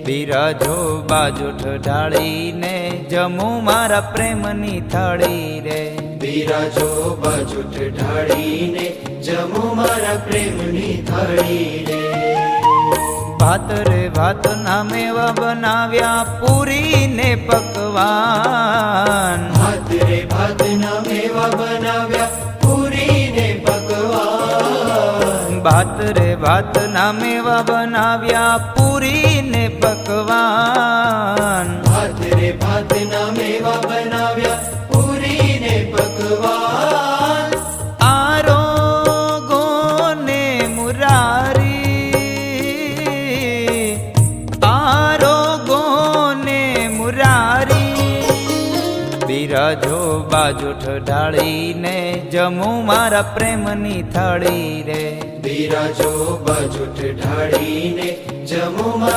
બિરાજો બાજુઠ ઢાળીને જમું મારા પ્રેમની થાળી રે. બિરાજો બાજુઠ ઢાળીને જમું મારા પ્રેમની થાળી રે. ભાત રે ભાત ના મેવા બનાવ્યા પૂરી ને પકવાન. ભાત રે ભાત ના મેવા બનાવ્યા પૂરી ને પકવાન. ભાત રે ભાત ના મેવા બનાવ્યા પૂરી ને પકવાન. ભાત રે ભાત ના મેવા બનાવ્યા પૂરી ને પકવાન. આરોગો ને મુરારી, આરોગો ને મુરારી. બિરાજો બાજુઠ ઢાળીને જમું મારા પ્રેમની થાળી રે. બિરાજો બાજુઠ ઢાળીને જમું મારા